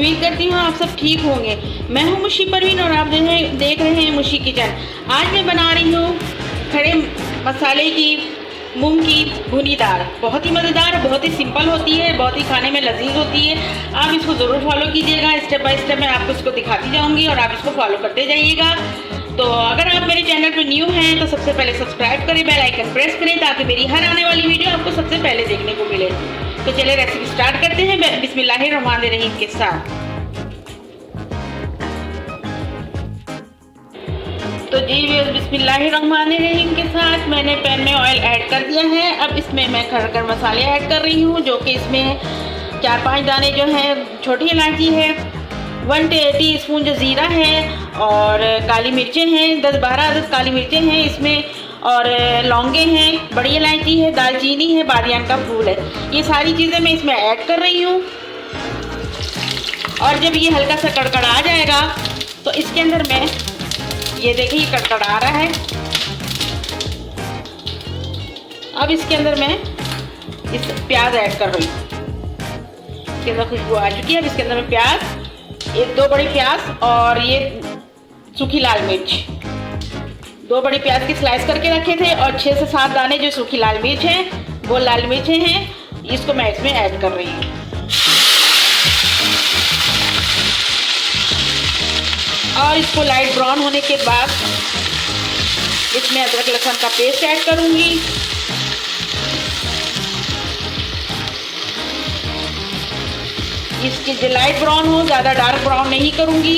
उम्मीद करती हूँ आप सब ठीक होंगे। मैं हूँ मुशी परवीन और आप देख रहे हैं मुशी किचन। आज मैं बना रही हूँ खड़े मसाले की मूंग की भुनी दाल। बहुत ही मज़ेदार, बहुत ही सिंपल होती है, बहुत ही खाने में लजीज होती है। आप इसको ज़रूर फॉलो कीजिएगा। स्टेप बाय स्टेप मैं आपको इसको दिखाती जाऊँगी और आप इसको फॉलो करते जाइएगा। तो अगर आप मेरे चैनल पर न्यू हैं तो सबसे पहले सब्सक्राइब करें, बेल आइकन प्रेस करें ताकि मेरी हर आने वाली वीडियो आपको सबसे पहले देखने को मिले। तो चलिए रेसिपी स्टार्ट करते हैं बिस्मिल्लाहिर्रहमानिर्रहीम के साथ। तो जी बिस्मिल्लाहिर्रहमानिर्रहीम के साथ मैंने पैन में ऑयल ऐड कर दिया है। अब इसमें मैं खड़े मसाले ऐड कर रही हूँ, जो कि इसमें 4-5 दाने जो है छोटी इलायची है, 1 टीस्पून जो ज़ीरा है और काली मिर्चें हैं, 10-12 काली मिर्चें हैं इसमें, और लौंगे हैं, बड़ी इलायची है, दालचीनी है, बादियान का फूल है। ये सारी चीज़ें मैं इसमें ऐड कर रही हूँ। और जब ये हल्का सा कड़कड़ा जाएगा तो इसके अंदर मैं ये देखिए कड़कड़ा रहा है। अब इसके अंदर मैं इस प्याज ऐड कर रही हूँ। इसके अंदर खुशबू आ चुकी है। अब इसके अंदर मैं प्याज, 1-2 बड़ी प्याज और ये सूखी लाल मिर्च, 2 बड़ी प्याज की स्लाइस करके रखे थे और 6 से 7 दाने जो सूखी लाल मिर्च है, वो लाल मिर्चें हैं, इसको मैं इसमें ऐड कर रही हूँ। और इसको लाइट ब्राउन होने के बाद इसमें अदरक लहसुन का पेस्ट ऐड करूँगी। इसकी लाइट ब्राउन हो, ज़्यादा डार्क ब्राउन नहीं करूँगी,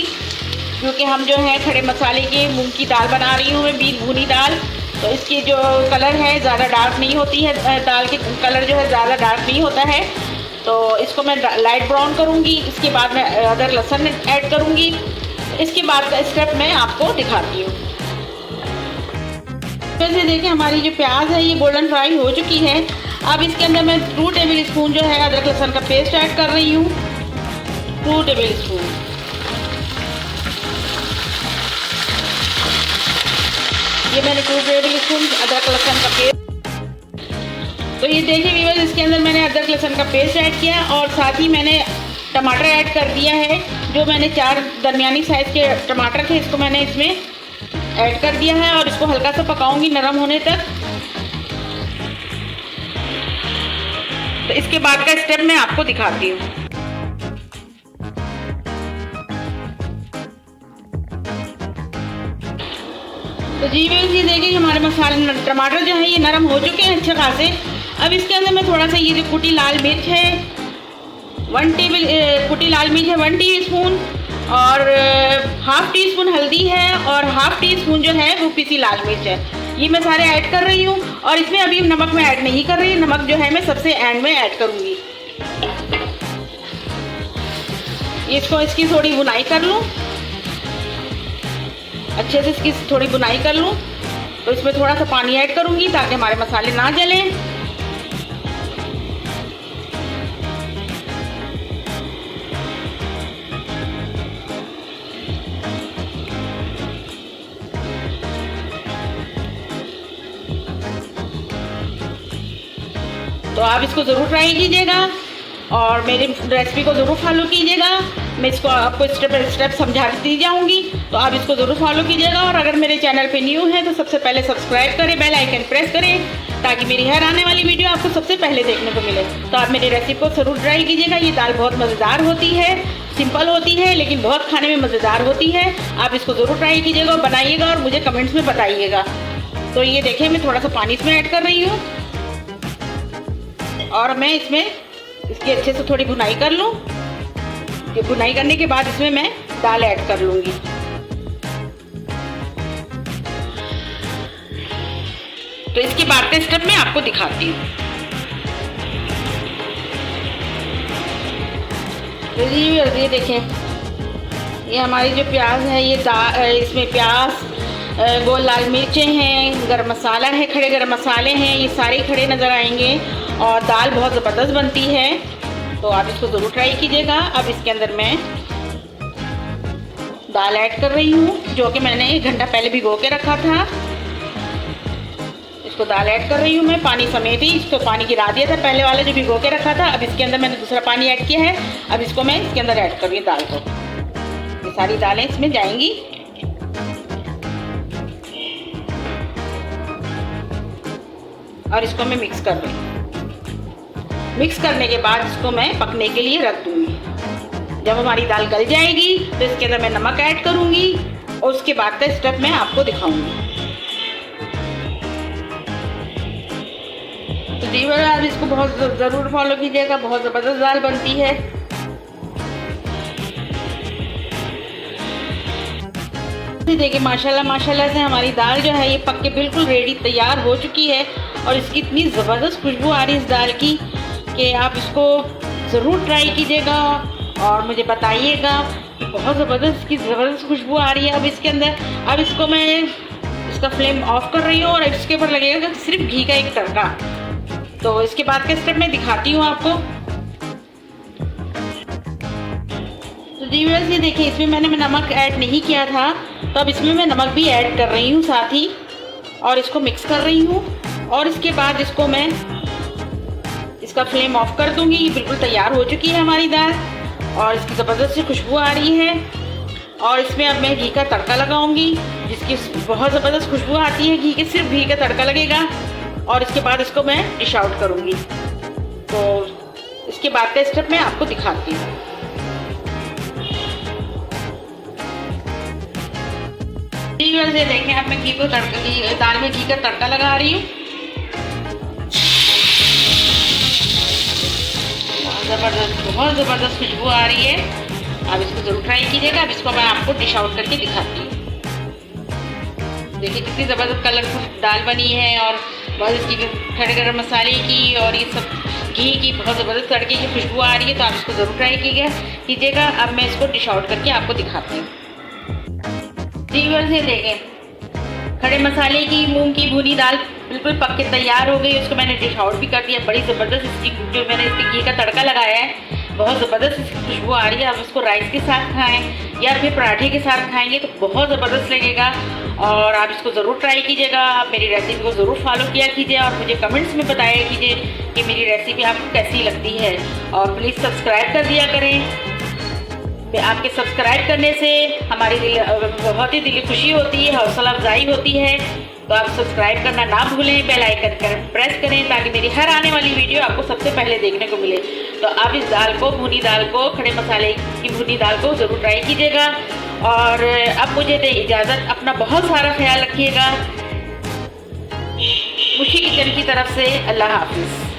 क्योंकि हम जो है खड़े मसाले की मूंग की दाल बना रही हूँ मैं, बीज भुनी दाल। तो इसकी जो कलर है ज़्यादा डार्क नहीं होती है, दाल की कलर जो है ज़्यादा डार्क नहीं होता है। तो इसको मैं लाइट ब्राउन करूँगी। इसके बाद मैं अदरक लहसुन ऐड करूँगी। इसके बाद का स्टेप मैं आपको दिखाती हूँ। वैसे देखिए हमारी जो प्याज है ये गोल्डन फ्राई हो चुकी है। अब इसके अंदर मैं 2 टेबल स्पून जो है अदरक लहसुन का पेस्ट ऐड कर रही हूँ, 2 टेबल स्पून। ये मैंने 2 टेबल स्पून अदरक लहसुन का पेस्ट। तो ये देखिए व्यूअर्स, इसके अंदर मैंने अदरक लहसुन का पेस्ट ऐड किया और साथ ही मैंने टमाटर ऐड कर दिया है। जो मैंने 4 दरमियानी साइज़ के टमाटर थे, इसको मैंने इसमें ऐड कर दिया है और इसको हल्का सा पकाऊंगी नरम होने तक। तो इसके बाद का स्टेप मैं आपको दिखाती हूँ। तो जी ये देखिए हमारे मसाले टमाटर जो है ये नरम हो चुके हैं अच्छे खासे। अब इसके अंदर मैं थोड़ा सा ये जो कुटी लाल मिर्च है, 1 टीस्पून और 1/2 टीस्पून हल्दी है और 1/2 टीस्पून जो है वो पिसी लाल मिर्च है। ये मैं सारे ऐड कर रही हूँ और इसमें अभी नमक मैं ऐड नहीं कर रही। नमक जो है मैं सबसे एंड में ऐड करूँगी। इसकी थोड़ी बुनाई कर लूँ, अच्छे से इसकी थोड़ी बुनाई कर लूँ। तो इसमें थोड़ा सा पानी ऐड करूँगी ताकि हमारे मसाले ना जलें। तो आप इसको ज़रूर ट्राई कीजिएगा और मेरी रेसिपी को ज़रूर फॉलो कीजिएगा। मैं इसको आपको स्टेप बाय स्टेप समझाती जाऊंगी, तो आप इसको ज़रूर फॉलो कीजिएगा। और अगर मेरे चैनल पे न्यू है तो सबसे पहले सब्सक्राइब करें, बेल आइकन प्रेस करें ताकि मेरी हर आने वाली वीडियो आपको सबसे पहले देखने को मिले। तो आप मेरी रेसिपी को ज़रूर ट्राई कीजिएगा। ये दाल बहुत मज़ेदार होती है, सिंपल होती है लेकिन बहुत खाने में मज़ेदार होती है। आप इसको ज़रूर ट्राई कीजिएगा, बनाइएगा और मुझे कमेंट्स में बताइएगा। तो ये देखिए मैं थोड़ा सा पानी इसमें ऐड कर रही हूँ और मैं इसमें इसकी अच्छे से थोड़ी भुनाई कर लूँ। ये भुनाई करने के बाद इसमें मैं दाल ऐड कर लूँगी। तो इसके बाद का स्टेप मैं आपको दिखाती हूँ। तो ये देखें, ये हमारी जो प्याज है ये इसमें प्याज, गोल लाल मिर्चें हैं, गरम मसाला है, खड़े गरम मसाले हैं, ये सारे खड़े नज़र आएंगे और दाल बहुत ज़बरदस्त बनती है। तो आप इसको ज़रूर ट्राई कीजिएगा। अब इसके अंदर मैं दाल ऐड कर रही हूँ, जो कि मैंने 1 घंटा पहले भिगो के रखा था। इसको दाल ऐड कर रही हूँ मैं पानी समेत ही। इसको पानी गिरा दिया था पहले वाला जो भिगो के रखा था। अब इसके अंदर मैंने दूसरा पानी ऐड किया है। अब इसको मैं इसके अंदर ऐड कर रही हूँ दाल को। ये सारी दालें इसमें जाएंगी। और इसको मैं मिक्स कर रही हूँ। मिक्स करने के बाद इसको मैं पकने के लिए रख दूँगी। जब हमारी दाल गल जाएगी तो इसके अंदर मैं नमक ऐड करूँगी और उसके बाद का स्टेप मैं आपको दिखाऊंगी। तो जी आप इसको बहुत ज़रूर फॉलो कीजिएगा, बहुत ज़बरदस्त दाल बनती है। देखिए माशाल्लाह से हमारी दाल जो है ये पक के बिल्कुल रेडी तैयार हो चुकी है। और इसकी इतनी ज़बरदस्त खुशबू आ रही है इस दाल की कि आप इसको ज़रूर ट्राई कीजिएगा और मुझे बताइएगा। बहुत ज़बरदस्त खुशबू आ रही है। अब इसके अंदर अब इसको मैं इसका फ्लेम ऑफ कर रही हूँ और इसके ऊपर लगेगा सिर्फ घी का एक तड़का। तो इसके बाद का स्टेप मैं दिखाती हूँ आपको। तो जी वैसे ये देखिए इसमें मैंने नमक ऐड नहीं किया था, तो अब इसमें मैं नमक भी ऐड कर रही हूँ साथ ही और इसको मिक्स कर रही हूँ। और इसके बाद इसको मैं इसका फ्लेम ऑफ कर दूँगी। ये बिल्कुल तैयार हो चुकी है हमारी दाल और इसकी ज़बरदस्त सी खुशबू आ रही है। और इसमें अब मैं घी का तड़का लगाऊंगी, जिसकी बहुत ज़बरदस्त खुशबू आती है घी के। सिर्फ घी का तड़का लगेगा और इसके बाद इसको मैं डिश आउट करूंगी। तो इसके बाद का स्टेप मैं आपको दिखाती हूँ। से देखें अब मैं दाल में घी का तड़का लगा रही हूँ। बहुत ज़बरदस्त खुशबू आ रही है। अब इसको ज़रूर ट्राई कीजिएगा। अब इसको मैं आपको डिश आउट करके दिखाती हूँ। देखिए कितनी ज़बरदस्त कलरफुल दाल बनी है और बहुत इसकी खड़े गरम मसाले की और ये सब घी की बहुत ज़बरदस्त तड़के की खुशबू आ रही है। तो आप इसको ज़रूर ट्राई कीजिएगा। अब मैं इसको डिश आउट करके आपको दिखाती हूँ। जी से देखें खड़े मसाले की मूंग की भुनी दाल बिल्कुल पक के तैयार हो गई। उसको मैंने डिश आउट भी कर दिया। बड़ी ज़बरदस्त इसकी जो मैंने इसके घी का तड़का लगाया है बहुत ज़बरदस्त इसकी खुशबू आ रही है। आप उसको राइस के साथ खाएं या फिर पराठे के साथ खाएंगे तो बहुत ज़बरदस्त लगेगा। और आप इसको ज़रूर ट्राई कीजिएगा। आप मेरी रेसिपी को ज़रूर फॉलो किया कीजिए और मुझे कमेंट्स में बताया कीजिए कि मेरी रेसिपी आपको कैसी लगती है। और प्लीज़ सब्सक्राइब कर दिया करें। आपके सब्सक्राइब करने से हमारी बहुत ही दिली खुशी होती है, हौसला अफजाई होती है। तो आप सब्सक्राइब करना ना भूलें, बेल आइकन कर प्रेस करें ताकि मेरी हर आने वाली वीडियो आपको सबसे पहले देखने को मिले। तो आप इस दाल को भुनी दाल को खड़े मसाले की भुनी दाल को ज़रूर ट्राई कीजिएगा। और अब मुझे दे इजाज़त। अपना बहुत सारा ख्याल रखिएगा। मुशी किचन की तरफ से अल्लाह हाफिज़।